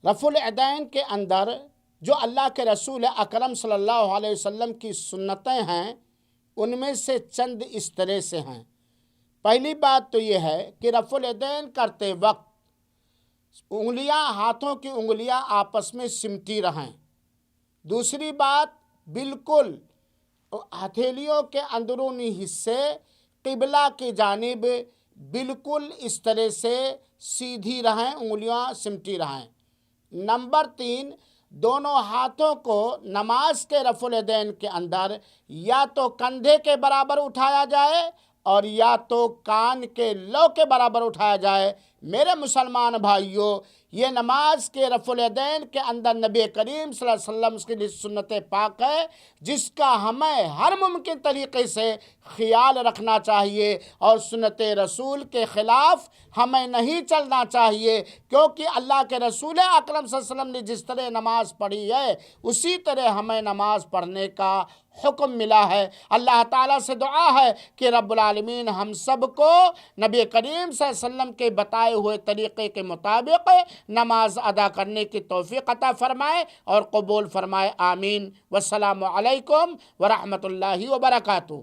رفع الیدین کے اندر جو اللہ کے رسول اکرم صلی اللہ علیہ وسلم کی سنتیں ہیں ان میں سے چند اس طرح سے ہیں۔ پہلی بات تو یہ ہے کہ رفع الیدین کرتے وقت انگلیاں، ہاتھوں کی انگلیاں آپس میں سمٹی رہیں۔ دوسری بات، بالکل ہتھیلیوں کے اندرونی حصے قبلہ کی جانب بالکل اس طرح سے سیدھی رہیں، انگلیاں سمٹی رہیں۔ نمبر 3، دونوں ہاتھوں کو نماز کے رفع الیدین کے اندر یا تو کندھے کے برابر اٹھایا جائے اور یا تو کان کے لو کے برابر اٹھایا جائے۔ میرے مسلمان بھائیوں، یہ نماز کے رفع الیدین کے اندر نبی کریم صلی اللہ علیہ وسلم کی سنت پاک ہے، جس کا ہمیں ہر ممکن طریقے سے خیال رکھنا چاہیے اور سنت رسول کے خلاف ہمیں نہیں چلنا چاہیے، کیونکہ اللہ کے رسول اکرم صلی اللہ علیہ وسلم نے جس طرح نماز پڑھی ہے اسی طرح ہمیں نماز پڑھنے کا حکم ملا ہے۔ اللہ تعالیٰ سے دعا ہے کہ رب العالمین ہم سب کو نبی کریم صلی اللہ علیہ وسلم کے بتائے ہوئے طریقے کے مطابق نماز ادا کرنے کی توفیق عطا فرمائے اور قبول فرمائے، آمین۔ والسلام علیکم ورحمۃ اللہ وبرکاتہ۔